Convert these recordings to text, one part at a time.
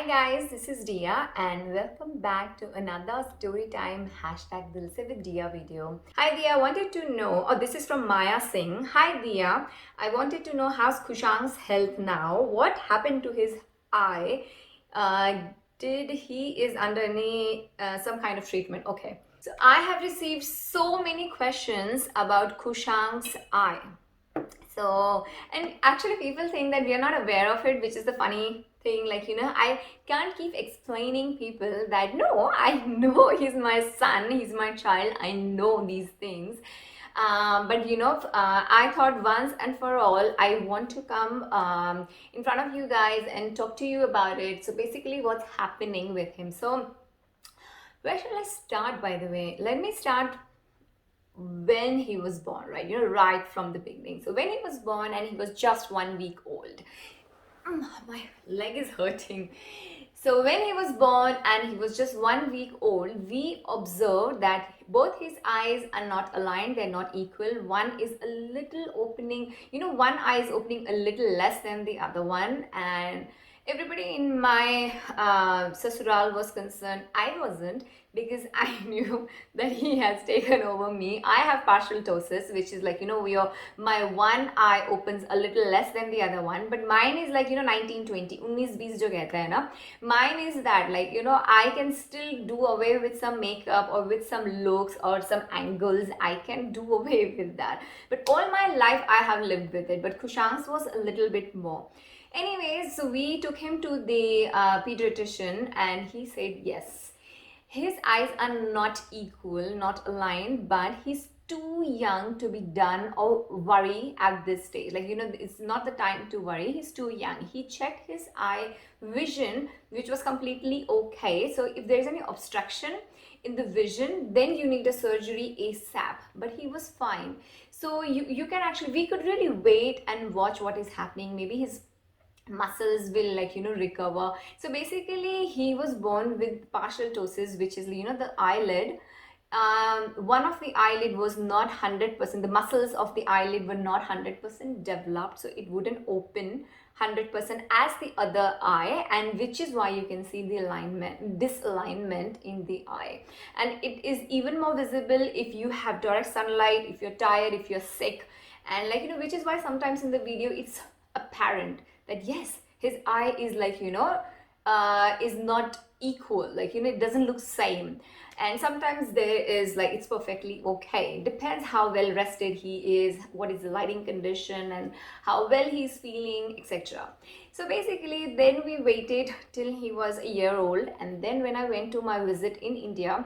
Hi guys, this is Dia and welcome back to another storytime hashtag Dil Se with Dia video. Hi Dia, I wanted to know, this is from Maya Singh. Hi Dia, I wanted to know how's Kushang's health now? What happened to his eye? Uh, did he is under any some kind of treatment? Okay. So I have received so many questions about Kushang's eye. So, and actually, people think that we are not aware of it, which is the funny thing. I can't keep explaining people that no, I know he's my son, he's my child, I know these things. I thought once and for all, I want to come in front of you guys and talk to you about it. So, basically, what's happening with him. So, where shall I start, by the way? Let me start when he was born, right? Right from the beginning. So when he was born and he was just 1 week old, my leg is hurting. So when he was born and he was just 1 week old, we observed that both his eyes are not aligned, they're not equal. One is a little opening, one eye is opening a little less than the other one. And everybody in my sasural was concerned. I wasn't, because I knew that he has taken over me. I have partial ptosis, which is my one eye opens a little less than the other one, but mine is 1920, 19-20 jo kehta hai na. Mine is that I can still do away with some makeup or with some looks or some angles. I can do away with that. But all my life I have lived with it. But Kushang's was a little bit more. Anyways, so we took him to the pediatrician and he said yes. His eyes are not equal, not aligned, but he's too young to be done or worry at this stage. It's not the time to worry. He's too young. He checked his eye vision, which was completely okay. So if there's any obstruction in the vision, then you need a surgery ASAP. But he was fine. So you can actually, we could really wait and watch what is happening. Maybe his muscles will recover. So basically he was born with partial ptosis, which is the eyelid. One of the eyelid was not 100%, the muscles of the eyelid were not 100% developed, so it wouldn't open 100% as the other eye, and which is why you can see the disalignment in the eye. And it is even more visible if you have direct sunlight, if you're tired, if you're sick. And which is why sometimes in the video it's apparent that yes, his eye is is not equal, it doesn't look same. And sometimes there is it's perfectly okay. It depends how well rested he is, what is the lighting condition, and how well he's feeling, etc. So basically then we waited till he was a year old, and then when I went to my visit in India,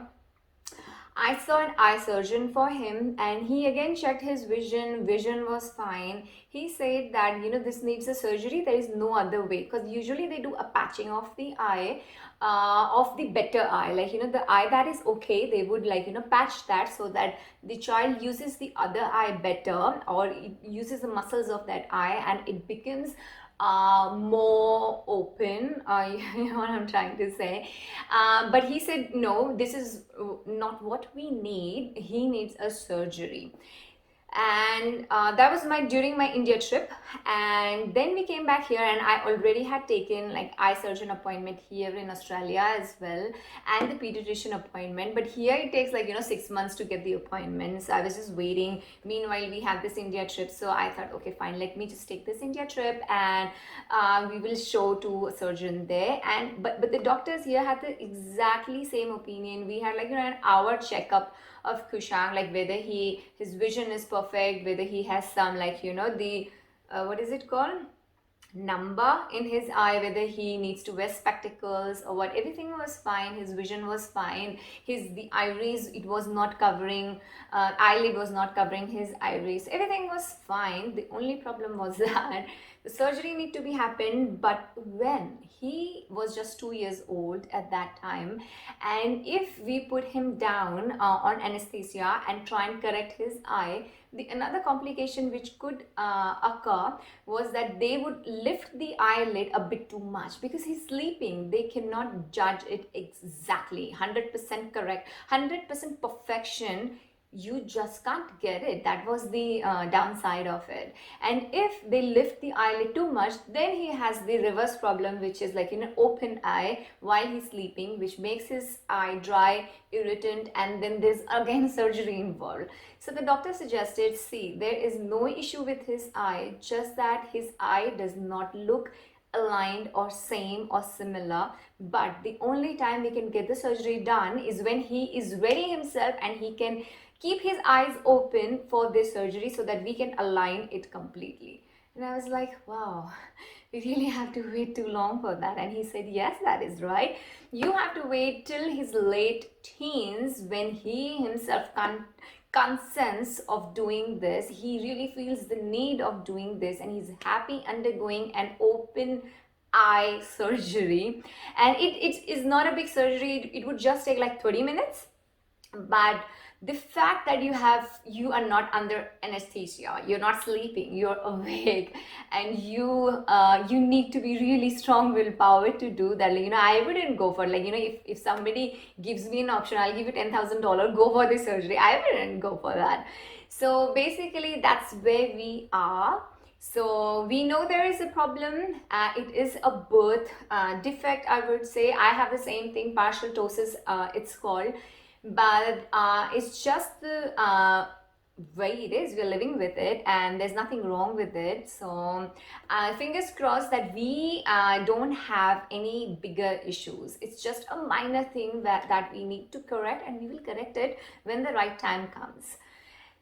I saw an eye surgeon for him, and he again checked his vision. Vision was fine. He said that this needs a surgery. There is no other way, because usually they do a patching of the eye, of the better eye. The eye that is okay, they would patch that so that the child uses the other eye better, or it uses the muscles of that eye and it becomes more open. You know what I'm trying to say. But he said no, this is not what we need. He needs a surgery. And that was during my India trip. And then we came back here, and I already had taken eye surgeon appointment here in Australia as well, and the pediatrician appointment. But here it takes 6 months to get the appointments. I was just waiting. Meanwhile, we had this India trip, so I thought, okay, fine, let me just take this India trip, and we will show to a surgeon there. And but the doctors here had the exactly same opinion. We had an hour checkup of Kushang, whether his vision is perfect, whether he has some the what is it called, number in his eye, whether he needs to wear spectacles or what. Everything was fine. His vision was fine. The iris, it was not covering, eyelid was not covering his iris. Everything was fine. The only problem was that the surgery need to be happened, but when he was just 2 years old at that time, and if we put him down on anesthesia and try and correct his eye, another complication which could occur was that they would lift the eyelid a bit too much, because he's sleeping. They cannot judge it exactly 100% correct, 100% perfection. you just can't get it. That was the downside of it. And if they lift the eyelid too much, then he has the reverse problem, which is like open eye while he's sleeping, which makes his eye dry, irritant, and then there's again surgery involved. So the doctor suggested, see, there is no issue with his eye, just that his eye does not look aligned or same or similar, but the only time we can get the surgery done is when he is ready himself and he can keep his eyes open for this surgery so that we can align it completely. And I was like, wow, we really have to wait too long for that. And he said, yes, that is right. You have to wait till his late teens when he himself consents of doing this. He really feels the need of doing this and he's happy undergoing an open eye surgery. And it is not a big surgery. It would just take like 30 minutes. But the fact that you are not under anesthesia, you're not sleeping, you're awake, and you need to be really strong willpower to do that. I wouldn't go for, like, if somebody gives me an option, I'll give you $10,000, go for the surgery, I wouldn't go for that. So basically that's where we are. So we know there is a problem. It is a birth defect, I would say. I have the same thing, partial ptosis, it's called. But it's just the way it is. We're living with it and there's nothing wrong with it. So fingers crossed that we don't have any bigger issues. It's just a minor thing that we need to correct, and we will correct it when the right time comes.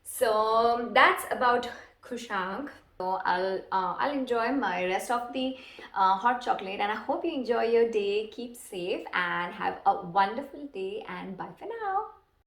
So that's about Kushank. So I'll enjoy my rest of the hot chocolate, and I hope you enjoy your day. Keep safe and have a wonderful day, and bye for now.